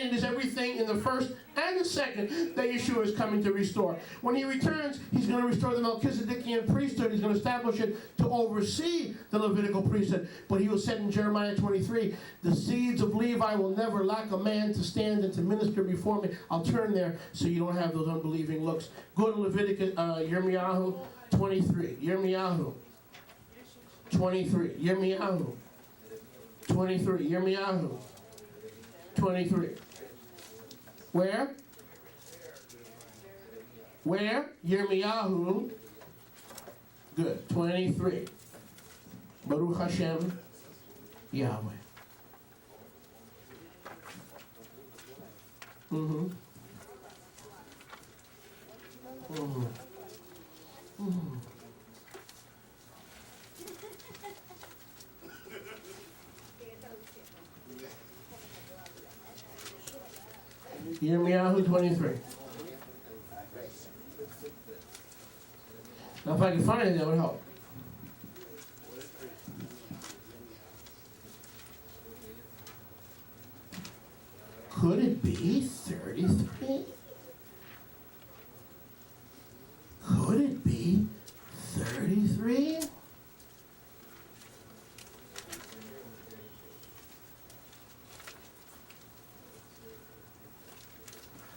and it is everything in the first and the second that Yeshua is coming to restore. When he returns, he's going to restore the Melchizedekian priesthood. He's going to establish it to oversee the Levitical priesthood. But he will said in Jeremiah 23, the seeds of Levi will never lack a man to stand and to minister before me. I'll turn there so you don't have those unbelieving looks. Go to Leviticus, Yirmiyahu 23. Yirmiyahu 23. Yirmiyahu 23. Yirmiyahu 23. Where? Where? Yirmiyahu. Good. 23. Baruch Hashem Yahweh. Mm-hmm. Mm-hmm. Mm-hmm. Yirmiyahu 23. Now if I can find it, that would help. Could it be 33? Could it be 33?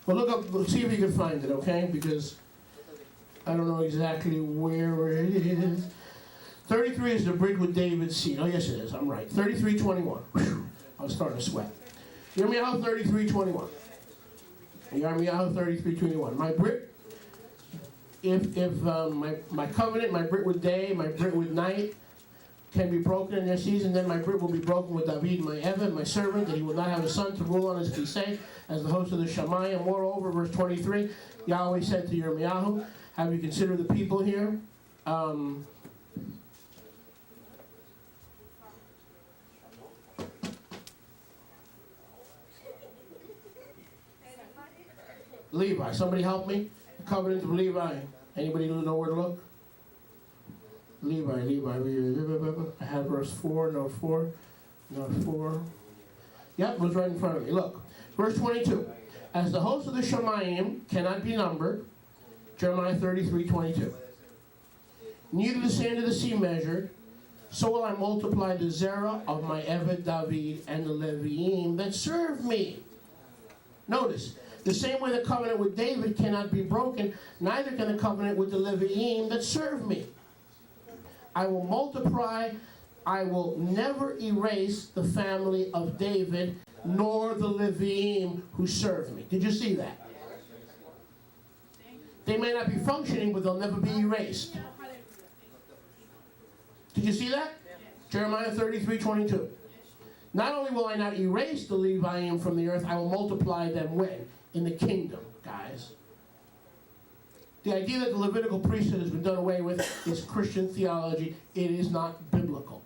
Well, look up, see if you can find it, okay? Because I don't know exactly where it is. 33 is the bridge with David's seed. Oh, yes, it is. I'm right. 33:21. I was starting to sweat. Yirmiyahu 33:21. Yirmiyahu 33:21. My Brit, my covenant, my Brit with day, my Brit with night, can be broken in their season, then my Brit will be broken with David, my Evan, my servant, that he will not have a son to rule on his Kisei, as the host of the Shamayim. Moreover, verse 23, Yahweh said to Yirmiyahu, have you considered the people here? Levi, somebody help me? The covenant of Levi. Anybody know where to look? Levi. I have verse 4, note 4. Yep, it was right in front of me. Look, verse 22. As the host of the Shamayim cannot be numbered, Jeremiah 33:22. Neither the sand of the sea measured, so will I multiply the zerah of my Eved David and the Leviim that serve me. Notice, the same way the covenant with David cannot be broken, neither can the covenant with the Leviim that serve me. I will multiply, I will never erase the family of David, nor the Leviim who serve me. Did you see that? They may not be functioning, but they'll never be erased. Did you see that? Jeremiah 33:22. Not only will I not erase the Leviim from the earth, I will multiply them when? In the kingdom, guys. The idea that the Levitical priesthood has been done away with is Christian theology. It is not biblical.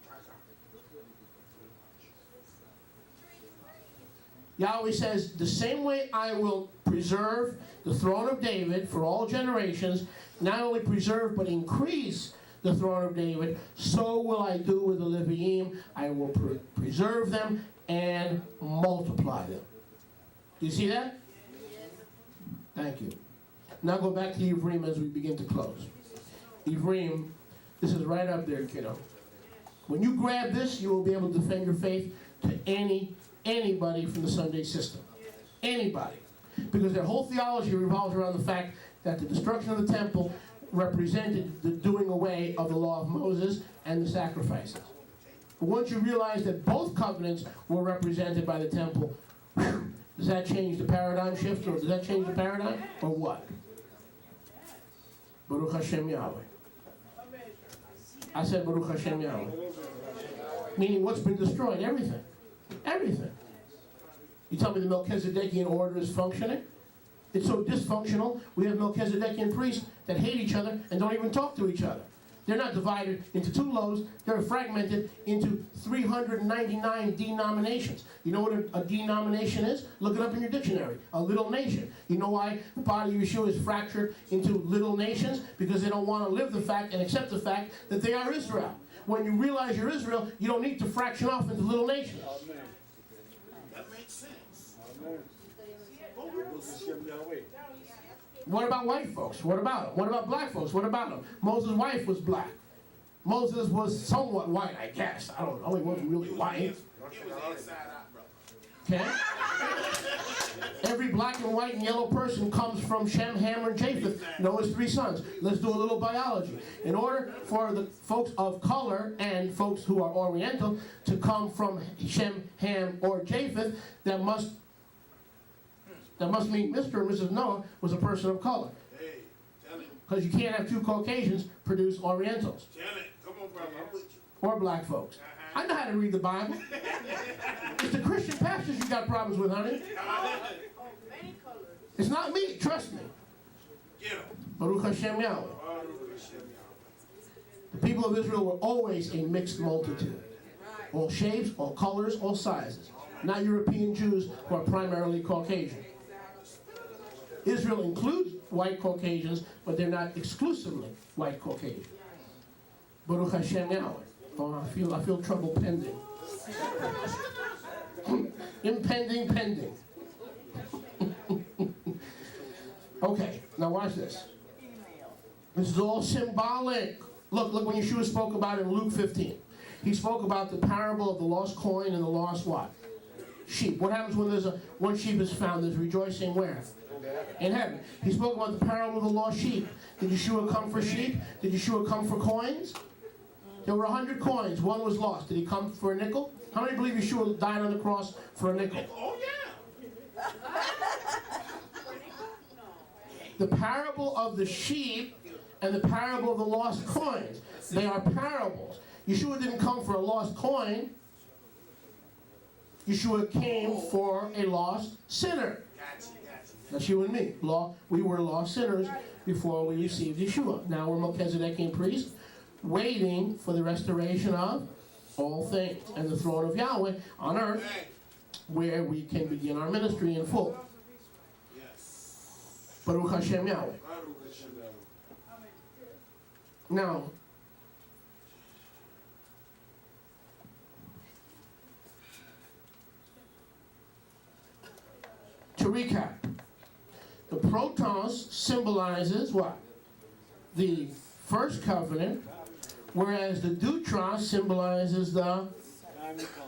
Yahweh says, the same way I will preserve the throne of David for all generations, not only preserve but increase the throne of David, so will I do with the Leviim. I will preserve them and multiply them. Do you see that? Thank you. Now go back to Ivrim as we begin to close. Ivrim, this is right up there, kiddo. When you grab this, you will be able to defend your faith to anybody from the Sunday system. Anybody. Because their whole theology revolves around the fact that the destruction of the temple represented the doing away of the law of Moses and the sacrifices. But once you realize that both covenants were represented by the temple, does that change the paradigm shift, or does that change the paradigm, or what? Baruch Hashem Yahweh. I said Baruch Hashem Yahweh. Meaning what's been destroyed? Everything. Everything. You tell me the Melchizedekian order is functioning? It's so dysfunctional, we have Melchizedekian priests that hate each other and don't even talk to each other. They're not divided into two loaves, they're fragmented into 399 denominations. You know what a denomination is? Look it up in your dictionary. A little nation. You know why the body of Yeshua is fractured into little nations? Because they don't want to live the fact and accept the fact that they are Israel. When you realize you're Israel, you don't need to fraction off into little nations. Amen. That makes sense. Amen. What about white folks? What about them? What about black folks? What about them? Moses' wife was black. Moses was somewhat white, I guess. I don't know. He wasn't really white. Okay? Every black and white and yellow person comes from Shem, Ham, and Japheth, Noah's 3 sons. Let's do a little biology. In order for the folks of color and folks who are Oriental to come from Shem, Ham, or Japheth, that must mean Mr. and Mrs. Noah was a person of color. Hey, tell him. Because you can't have 2 Caucasians produce Orientals. Tell it. Come on, brother. I'm with you. Or black folks. I know how to read the Bible. It's the Christian pastors you got problems with, honey. It's not me, trust me. Get him. Baruch Hashem Yahweh. The people of Israel were always a mixed multitude. All shapes, all colors, all sizes. Not European Jews who are primarily Caucasian. Israel includes white Caucasians, but they're not exclusively white Caucasian. Baruch Hashem Yahweh. Oh, I feel trouble pending. Impending, pending. Okay, now watch this. This is all symbolic. Look when Yeshua spoke about it in Luke 15. He spoke about the parable of the lost coin and the lost what? Sheep. What happens when one sheep is found? There's rejoicing where? In heaven. He spoke about the parable of the lost sheep. Did Yeshua come for sheep? Did Yeshua come for coins? There were 100 coins. One was lost. Did he come for a nickel? How many believe Yeshua died on the cross for a nickel? Oh, yeah. The parable of the sheep and the parable of the lost coins. They are parables. Yeshua didn't come for a lost coin. Yeshua came for a lost sinner. That's you and me. We were lost sinners before we received Yeshua. Now we're Melchizedekian priests, waiting for the restoration of all things and the throne of Yahweh on earth, where we can begin our ministry in full. Baruch Hashem Yahweh. Now, to recap, the protons symbolizes what? The first covenant, whereas the deutros symbolizes the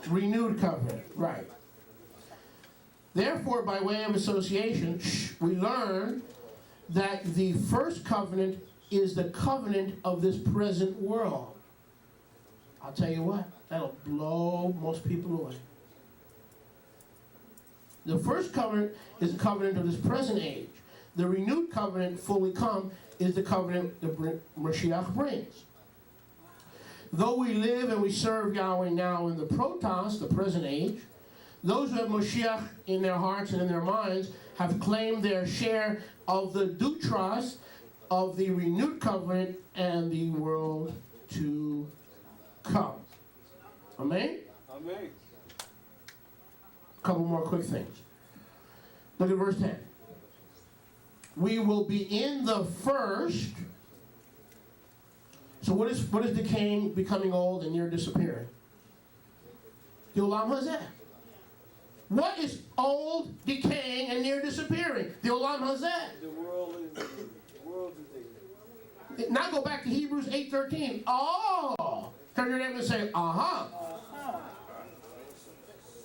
renewed covenant. Right. Therefore, by way of association, we learn that the first covenant is the covenant of this present world. I'll tell you what, that'll blow most people away. The first covenant is the covenant of this present age. The renewed covenant, fully come, is the covenant that Mashiach brings. Though we live and we serve Yahweh now in the protos, the present age, those who have Mashiach in their hearts and in their minds have claimed their share of the deutros, of the renewed covenant and the world to come. Amen? Amen. A couple more quick things. Look at verse 10. We will be in the first. So what is decaying, becoming old, and near disappearing? The Olam Hazeh. What is old, decaying, and near disappearing? The Olam Hazeh. The world today. Now go back to Hebrews 8:13. Oh! Turn to your neighbor and say, aha.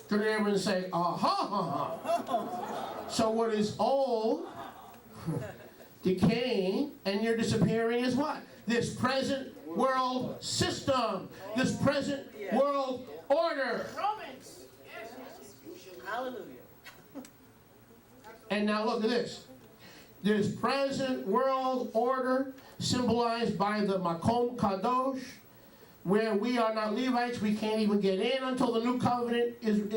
Turn to your neighbor and say, aha. So what is old, decaying, and near disappearing is what? This present world system. This present world order. Romans. Hallelujah. And now look at this. This present world order symbolized by the Makom Kadosh, where we are not Levites, we can't even get in until the new covenant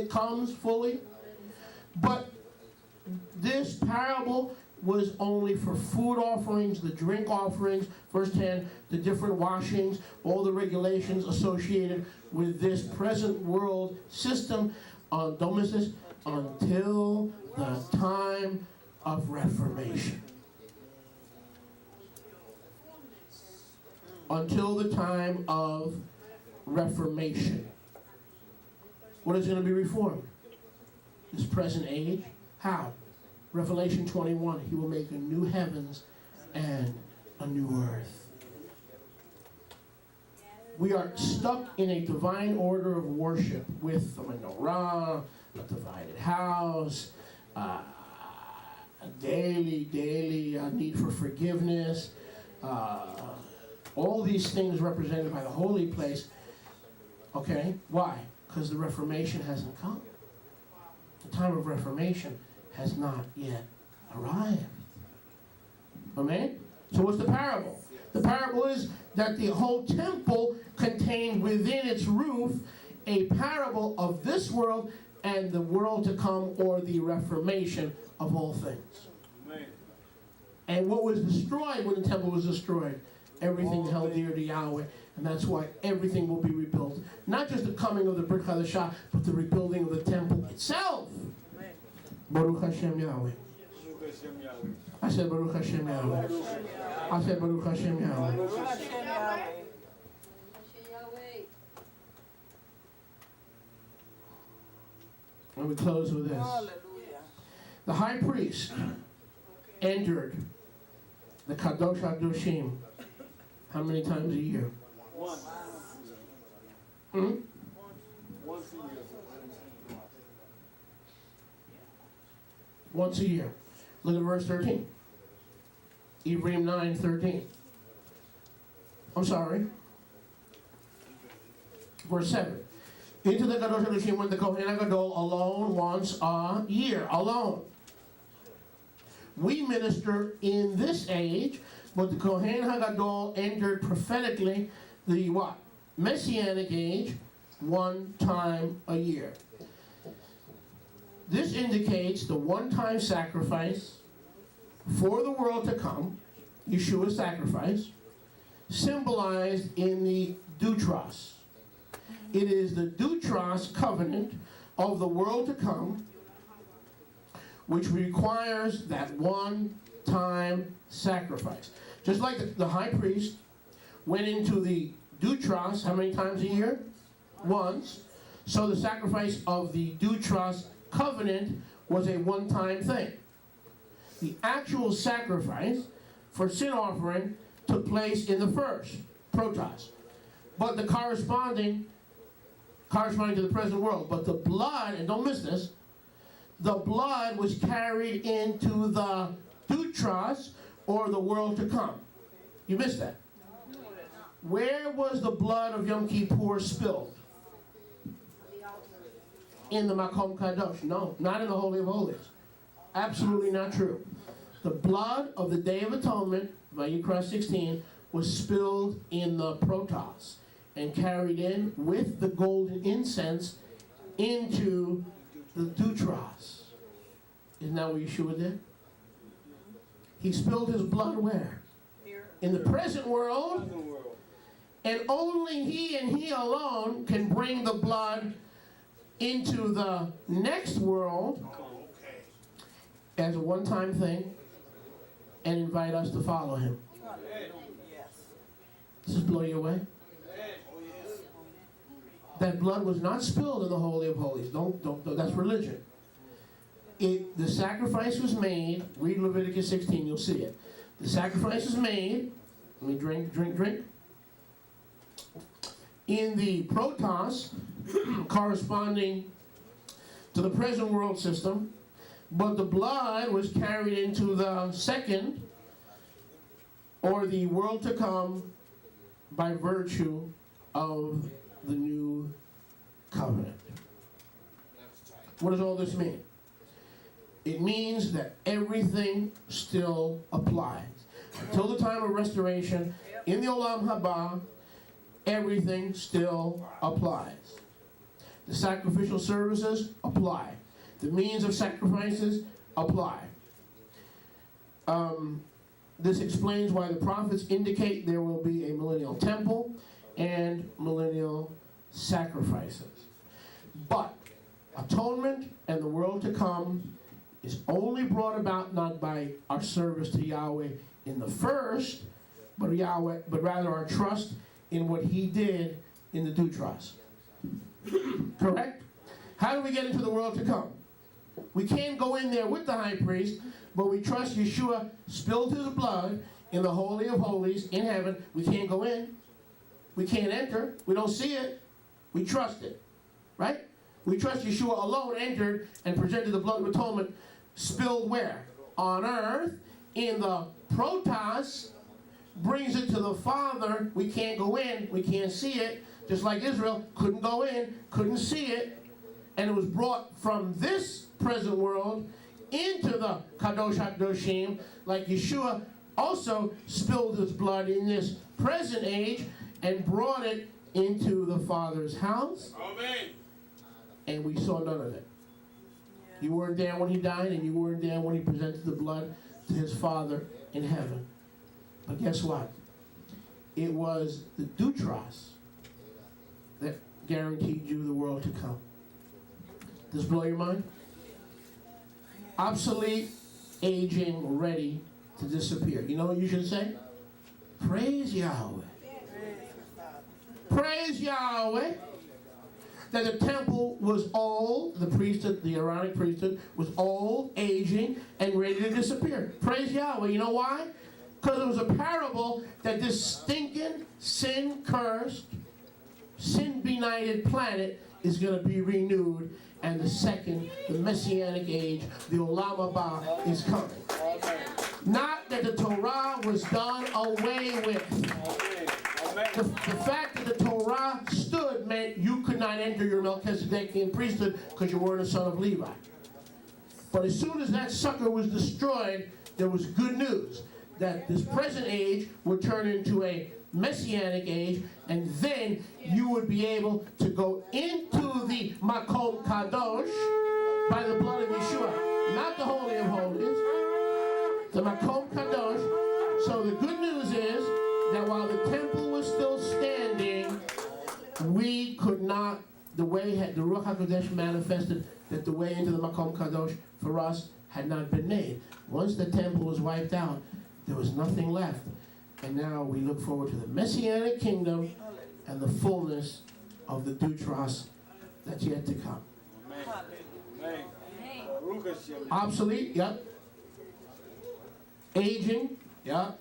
comes fully. But this parable was only for food offerings, the drink offerings, verse 10, the different washings, all the regulations associated with this present world system, don't miss this, until the time of Reformation. Until the time of Reformation. What is going to be reformed? This present age? How? Revelation 21, he will make a new heavens and a new earth. We are stuck in a divine order of worship with the menorah, a divided house, a daily need for forgiveness, all these things represented by the holy place. Okay, why? Because the Reformation hasn't come. The time of Reformation has not yet arrived. Amen? So what's the parable? The parable is that the whole temple contained within its roof a parable of this world and the world to come, or the Reformation of all things. Amen. And what was destroyed when the temple was destroyed? Everything held dear to Yahweh. And that's why everything will be rebuilt. Not just the coming of the Brit Hadashah, but the rebuilding of the temple itself. Amen. Baruch Hashem Yahweh. I said Baruch Hashem Yahweh. I said Baruch Hashem Yahweh. Baruch Hashem Yahweh. And we close with this. Hallelujah. The high priest entered the Kadosh HaKadoshim how many times a year? Once. Hmm? Once a year. Once a year. Look at verse 13. Ephraim 9:13. I'm sorry. Verse 7. Into the Kadosh HaKadoshim went the Kohen HaGadol alone once a year. Alone. We minister in this age, but the Kohen HaGadol entered prophetically the what? Messianic age, one time a year. This indicates the one-time sacrifice for the world to come, Yeshua's sacrifice, symbolized in the Deutros. It is the Deutros covenant of the world to come, which requires that one-time sacrifice. Just like the high priest went into the Deutros, how many times a year? Once. So the sacrifice of the Deutros covenant was a one-time thing. The actual sacrifice for sin offering took place in the first, protos. But the corresponding to the present world. But the blood, and don't miss this, the blood was carried into the Deutros, or the world to come. You missed that. Where was the blood of Yom Kippur spilled? In the Makom Kadosh. No, not in the Holy of Holies. Absolutely not true. The blood of the Day of Atonement, Vayikra 16, was spilled in the Protos and carried in with the golden incense into the Deutros. Isn't that what Yeshua did? He spilled his blood where? In the present world. And only he and he alone can bring the blood into the next world as a one-time thing and invite us to follow him. Does this blow you away? That blood was not spilled in the Holy of Holies. Don't that's religion. The sacrifice was made. Read Leviticus 16, you'll see it. The sacrifice was made. Let me drink. In the protos, corresponding to the present world system, but the blood was carried into the second, or the world to come, by virtue of the new covenant. What does all this mean? It means that everything still applies. Until the time of restoration, in the Olam Haba, everything still applies. The sacrificial services apply. The means of sacrifices apply. This explains why the prophets indicate there will be a millennial temple and millennial sacrifices. But atonement and the world to come is only brought about not by our service to Yahweh in the first, but rather our trust in what he did in the Deutros. Correct? How do we get into the world to come? We can't go in there with the high priest, but we trust Yeshua spilled his blood in the Holy of Holies in heaven. We can't go in. We can't enter. We don't see it. We trust it. Right? We trust Yeshua alone entered and presented the blood of atonement spilled where? On earth, in the protos, brings it to the Father. We can't go in. We can't see it. Just like Israel couldn't go in, couldn't see it. And it was brought from this present world into the Kadosh HaKadoshim, like Yeshua also spilled his blood in this present age and brought it into the Father's house. Amen. And we saw none of it. You weren't there when he died, and you weren't there when he presented the blood to his Father in heaven. But guess what? It was the Dutros that guaranteed you the world to come. Does this blow your mind? Obsolete, aging, ready to disappear. You know what you should say? Praise Yahweh. Praise Yahweh. That the temple was old, the priesthood, the Aaronic priesthood, was old, aging, and ready to disappear. Praise Yahweh. You know why? Because it was a parable that this stinking, sin-cursed, sin-benighted planet is going to be renewed, and the Messianic age, the Olam Haba, is coming. Not that the Torah was done away with. The fact that the Torah stood meant you could not enter your Melchizedekian priesthood because you weren't a son of Levi. But as soon as that sucker was destroyed, there was good news that this present age would turn into a Messianic age, and then you would be able to go into the Makom Kadosh by the blood of Yeshua. Not the Holy of Holies, the Makom Kadosh. So the good news is that while the temple was still standing, we could not, the Ruach HaKodesh manifested that the way into the Makom Kadosh for us had not been made. Once the temple was wiped out, there was nothing left. And now we look forward to the Messianic kingdom and the fullness of the Dutros that's yet to come. Obsolete, yep. Aging, yep.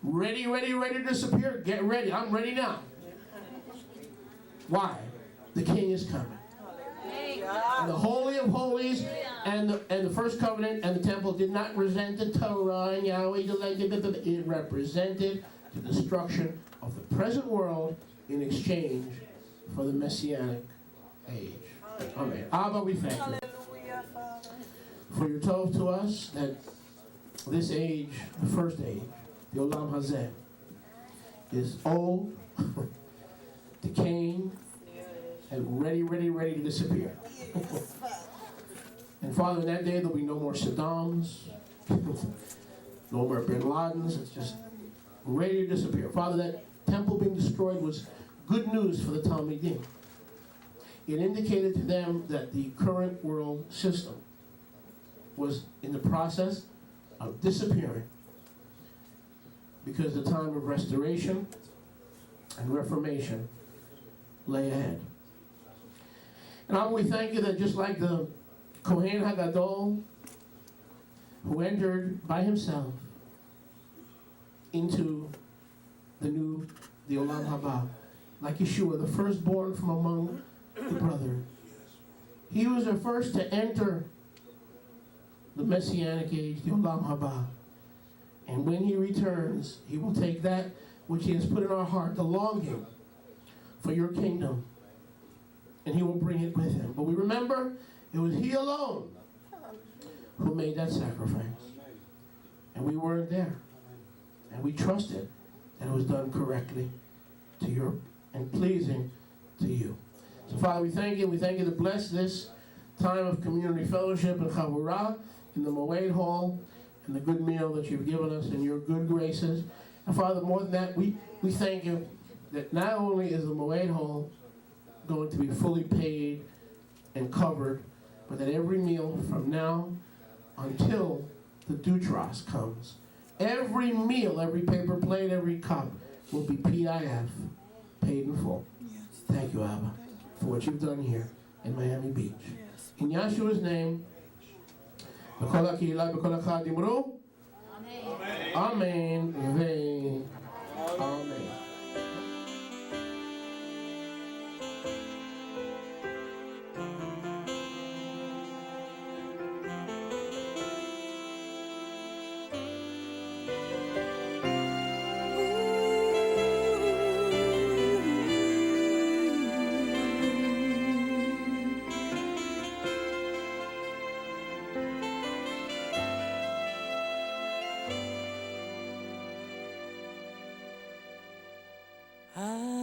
Ready to disappear. Get ready. I'm ready now. Why? The King is coming. And the Holy of Holies and the first covenant and the temple did not represent the Torah and Yahweh. It represented the destruction of the present world in exchange for the Messianic age. Amen. Abba, we thank you for your tov to us that this age, the first age, the Olam Hazeh, is old, decaying, and ready to disappear. And Father, in that day there'll be no more Saddams, no more Bin Ladens. It's just ready to disappear. Father, that temple being destroyed was good news for the Talmidim. It indicated to them that the current world system was in the process of disappearing because the time of restoration and reformation lay ahead. And Abba, we thank you that just like the Kohen Hagadol, who entered by himself into the Olam Haba, like Yeshua, the firstborn from among the brethren, he was the first to enter the Messianic age, the Olam Haba. And when he returns, he will take that which he has put in our heart, the longing for your kingdom, and he will bring it with him. But we remember, it was he alone who made that sacrifice. And we weren't there. And we trusted that it was done correctly to your and pleasing to you. So Father, we thank you. We thank you to bless this time of community fellowship and Chavurah in the Moed Hall and the good meal that you've given us and your good graces. And Father, more than that, we thank you that not only is the Moed Hall going to be fully paid and covered, but that every meal from now until the Dutros comes, every meal, every paper plate, every cup will be PIF, paid in full. Thank you, Abba, for what you've done here in Miami Beach. In Yeshua's name. בכל הקהילה, בכל אחד אמרו? אמן ואמן. I